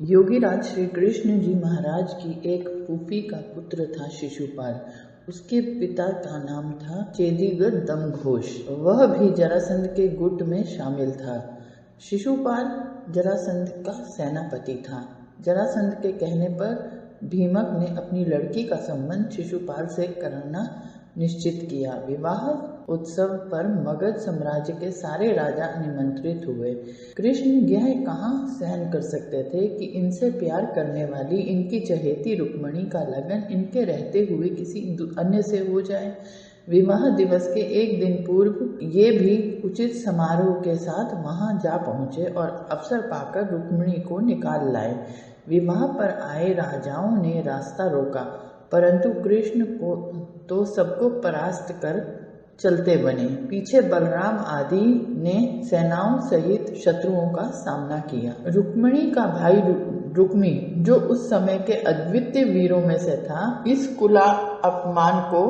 योगीराज श्री कृष्ण जी महाराज की एक फूफी का पुत्र था शिशुपाल। उसके पिता का नाम था चेदीगढ़ दमघोष। वह भी जरासंध के गुट में शामिल था। शिशुपाल जरासंध का सेनापति था। जरासंध के कहने पर भीमक ने अपनी लड़की का संबंध शिशुपाल से कराना निश्चित किया। विवाह उत्सव पर मगध साम्राज्य के सारे राजा निमंत्रित हुए। कृष्ण यह कहाँ सहन कर सकते थे कि इनसे प्यार करने वाली इनकी चहेती रुक्मणी का लगन इनके रहते हुए किसी अन्य से हो जाए। विवाह दिवस के एक दिन पूर्व ये भी उचित समारोह के साथ वहां जा पहुंचे और अवसर पाकर रुक्मिणी को निकाल लाए। विवाह पर आए राजाओं ने रास्ता रोका, परंतु कृष्ण को तो सबको परास्त कर चलते बने। पीछे बलराम आदि ने सेनाओं सहित शत्रुओं का सामना किया। रुक्मिणी का भाई रुक्मी, जो उस समय के अद्वितीय वीरों में से था, इस कुला अपमान को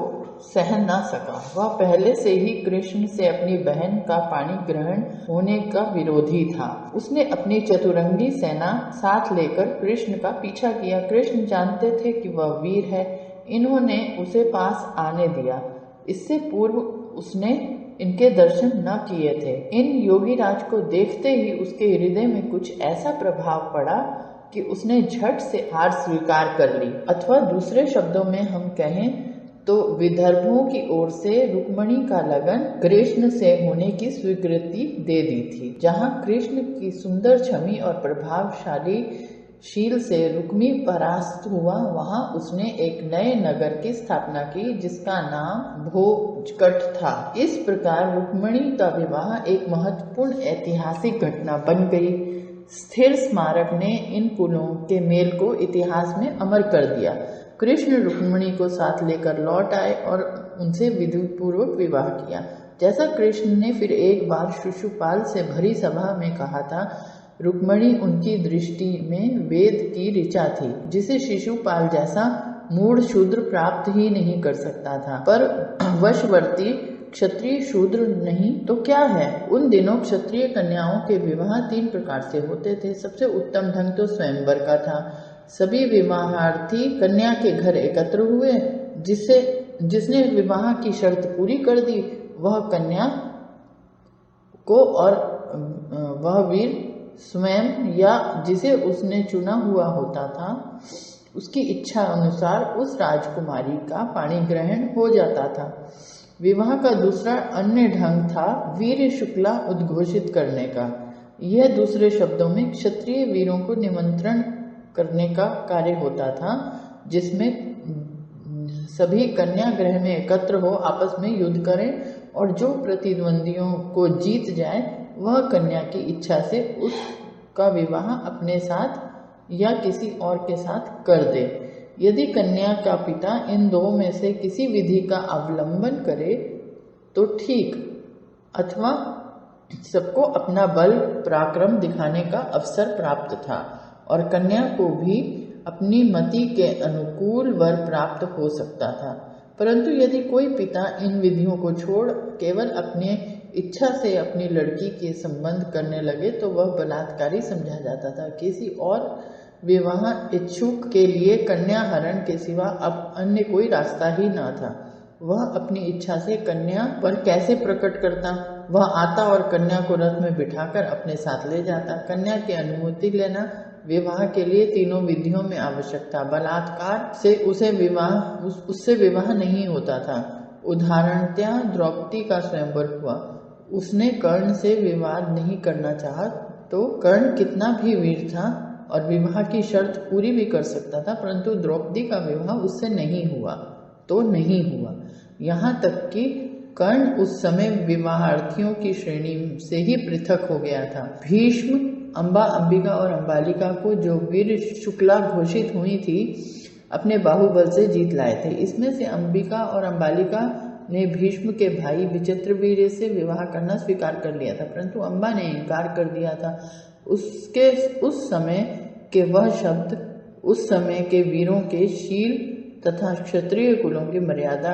सहन न सका। वह पहले से ही कृष्ण से अपनी बहन का पाणी ग्रहण होने का विरोधी था। उसने अपनी चतुरंगी सेना साथ लेकर कृष्ण का पीछा किया। कृष्ण जानते थे कि वह वीर है, इन्होंने उसे पास आने दिया। इससे पूर्व उसने इनके दर्शन न किए थे। इन योगीराज को देखते ही उसके हृदय में कुछ ऐसा प्रभाव पड़ा कि उसने झट से हार स्वीकार कर ली, अथवा दूसरे शब्दों में हम कहें तो विदर्भों की ओर से रुक्मिणी का लगन कृष्ण से होने की स्वीकृति दे दी थी। जहाँ कृष्ण की सुंदर छवि और प्रभावशाली शील से रुक्मी परास्त हुआ, वहां उसने एक नए नगर की स्थापना की जिसका नाम भोजकट था। इस प्रकार रुक्मिणी का विवाह एक महत्वपूर्ण ऐतिहासिक घटना बन गई। स्थिर स्मारक ने इन कुलों के मेल को इतिहास में अमर कर दिया। कृष्ण रुक्मिणी को साथ लेकर लौट आए और उनसे विधिपूर्वक विवाह किया। जैसा कृष्ण ने फिर एक बार शिशुपाल से भरी सभा में कहा था, रुक्मिणी उनकी दृष्टि में वेद की ऋचा थी, जिसे शिशुपाल जैसा मूढ़ शूद्र प्राप्त ही नहीं कर सकता था। पर वशवर्ती क्षत्रिय शूद्र नहीं तो क्या है। उन दिनों क्षत्रिय कन्याओं के विवाह 3 प्रकार से होते थे। सबसे उत्तम ढंग तो स्वयंवर का था। सभी विवाहार्थी कन्या के घर एकत्र हुए। जिसने विवाह की शर्त पूरी कर दी, वह कन्या को और वह वीर स्वयं या जिसे उसने चुना हुआ होता था, उसकी इच्छा अनुसार उस राजकुमारी का पाणी ग्रहण हो जाता था। विवाह का दूसरा अन्य ढंग था वीर शुक्ला उद्घोषित करने का। यह दूसरे शब्दों में क्षत्रिय वीरों को निमंत्रण करने का कार्य होता था, जिसमें सभी कन्या गृह में एकत्र हो आपस में युद्ध करें और जो प्रतिद्वंदियों को जीत जाए वह कन्या की इच्छा से उसका विवाह अपने साथ या किसी और के साथ कर दे। यदि कन्या का पिता इन दो में से किसी विधि का अवलंबन करे तो ठीक, अथवा सबको अपना बल पराक्रम दिखाने का अवसर प्राप्त था और कन्या को भी अपनी मति के अनुकूल वर प्राप्त हो सकता था। परंतु यदि कोई पिता इन विधियों को छोड़ केवल अपने इच्छा से अपनी लड़की के संबंध करने लगे तो वह बलात्कारी समझा जाता था। किसी और विवाह इच्छुक के लिए कन्या हरण के सिवा अब अन्य कोई रास्ता ही न था। वह अपनी इच्छा से कन्या पर कैसे प्रकट करता? वह आता और कन्या को रथ में बिठाकर अपने साथ ले जाता। कन्या की अनुमति लेना विवाह के लिए तीनों विधियों में आवश्यक था। बलात्कार से उससे विवाह नहीं होता था। उदाहरणतया द्रौपदी का स्वयंवर हुआ। उसने कर्ण से विवाह नहीं करना चाहा तो कर्ण कितना भी वीर था और विवाह की शर्त पूरी भी कर सकता था, परंतु द्रौपदी का विवाह उससे नहीं हुआ तो नहीं हुआ। यहाँ तक कि कर्ण उस समय विवाहार्थियों की श्रेणी से ही पृथक हो गया था। भीष्म अम्बा, अंबिका और अम्बालिका को जो वीर शुक्ला घोषित हुई थी, अपने बाहुबल से जीत लाए थे। इसमें से अंबिका और अम्बालिका ने भीष्म के भाई विचित्रवीर्य से विवाह करना स्वीकार कर लिया था, परंतु अम्बा ने इनकार कर दिया था। उस समय के वह शब्द उस समय के वीरों के शील तथा क्षत्रिय कुलों की मर्यादा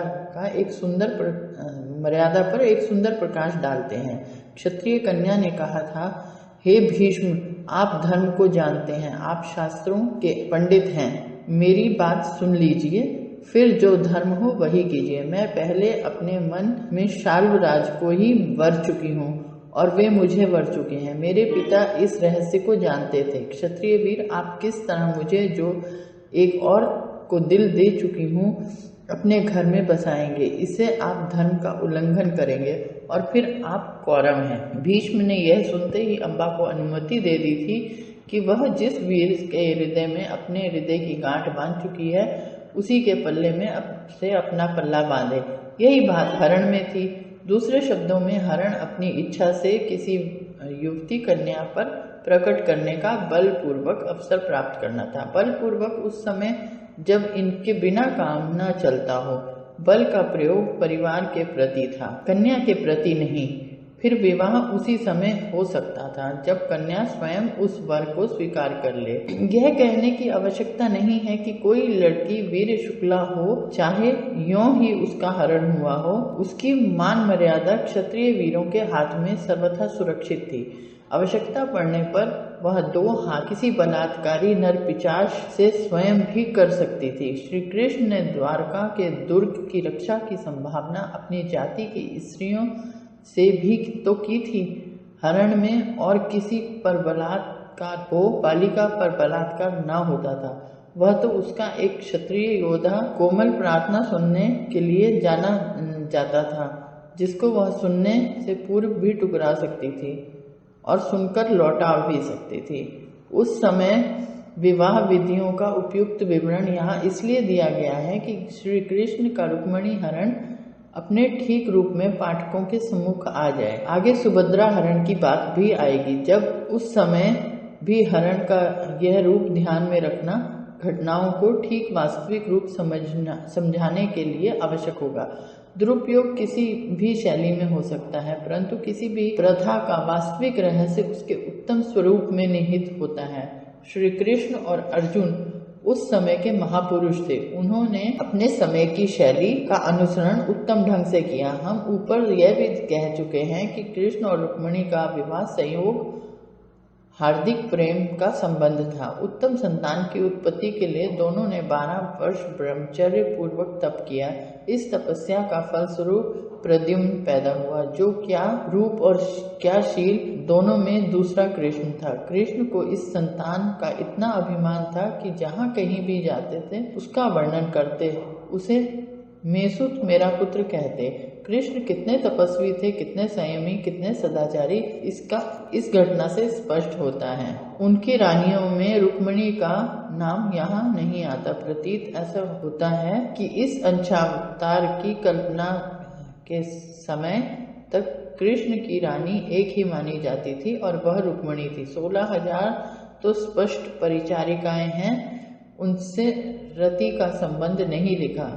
पर एक सुंदर प्रकाश डालते हैं। क्षत्रिय कन्या ने कहा था हे भीष्म, आप धर्म को जानते हैं, आप शास्त्रों के पंडित हैं, मेरी बात सुन लीजिए, फिर जो धर्म हो वही कीजिए। मैं पहले अपने मन में शाल्वराज को ही वर चुकी हूँ और वे मुझे वर चुके हैं। मेरे पिता इस रहस्य को जानते थे। क्षत्रिय वीर, आप किस तरह मुझे, जो एक और को दिल दे चुकी हूँ, अपने घर में बसाएंगे? इससे आप धर्म का उल्लंघन करेंगे और फिर आप कौरव हैं। भीष्म ने यह सुनते ही अम्बा को अनुमति दे दी थी कि वह जिस वीर के हृदय में अपने हृदय की गांठ बांध चुकी है, उसी के पल्ले में से अपना पल्ला बांधे। यही बात हरण में थी। दूसरे शब्दों में, हरण अपनी इच्छा से किसी युवती कन्या पर प्रकट करने का बलपूर्वक अवसर प्राप्त करना था। बलपूर्वक उस समय जब इनके बिना काम न चलता हो। बल का प्रयोग परिवार के प्रति था, कन्या के प्रति नहीं। फिर विवाह उसी समय हो सकता था जब कन्या स्वयं उस वर को स्वीकार कर ले। यह कहने की आवश्यकता नहीं है कि कोई लड़की वीर शुक्ला हो, चाहे यों ही उसका हरण हुआ हो, उसकी मान मर्यादा क्षत्रिय वीरों के हाथ में सर्वथा सुरक्षित थी। आवश्यकता पड़ने पर वह दो हाथ किसी बलात्कारी नरपिशाच से स्वयं भी कर सकती थी। श्री कृष्ण ने द्वारका के दुर्ग की रक्षा की संभावना अपनी जाति की स्त्रियों से भी तो की थी। हरण में और किसी पर बलात्कार हो, बालिका पर बलात्कार न होता था। वह तो उसका एक क्षत्रिय योद्धा कोमल प्रार्थना सुनने के लिए जाना जाता था, जिसको वह सुनने से पूर्व भी ठुकरा सकती थी और सुनकर लौटा भी सकती थी। उस समय विवाह विधियों का उपयुक्त विवरण यहाँ इसलिए दिया गया है कि श्री कृष्ण का रुक्मिणी हरण अपने ठीक रूप में पाठकों के सम्मुख आ जाए। आगे सुभद्रा हरण की बात भी आएगी, जब उस समय भी हरण का यह रूप ध्यान में रखना घटनाओं को ठीक वास्तविक रूप समझाने के लिए आवश्यक होगा। दुरुपयोग किसी भी शैली में हो सकता है, परंतु किसी भी प्रथा का वास्तविक रहस्य उसके उत्तम स्वरूप में निहित होता है। श्री कृष्ण और अर्जुन उस समय के महापुरुष थे। उन्होंने अपने समय की शैली का अनुसरण उत्तम ढंग से किया। हम ऊपर यह भी कह चुके हैं कि कृष्ण और रुक्मिणी का विवाह संयोग हार्दिक प्रेम का संबंध था। उत्तम संतान की उत्पत्ति के लिए दोनों ने 12 वर्ष ब्रह्मचर्य पूर्वक तप किया। इस तपस्या का फलस्वरूप प्रद्युम्न पैदा हुआ, जो क्या रूप और क्या शील दोनों में दूसरा कृष्ण था। कृष्ण को इस संतान का इतना अभिमान था कि जहाँ कहीं भी जाते थे उसका वर्णन करते, उसे मेसुत मेरा पुत्र कहते। कृष्ण कितने तपस्वी थे, कितने संयमी, कितने सदाचारी, इसका इस घटना से स्पष्ट होता है। उनकी रानियों में रुक्मिणी का नाम यहाँ नहीं आता। प्रतीत ऐसा होता है कि इस अंशावतार की कल्पना के समय तक कृष्ण की रानी एक ही मानी जाती थी और वह रुक्मिणी थी। 16,000 तो स्पष्ट परिचारिकाएं हैं, उनसे रति का संबंध नहीं लिखा।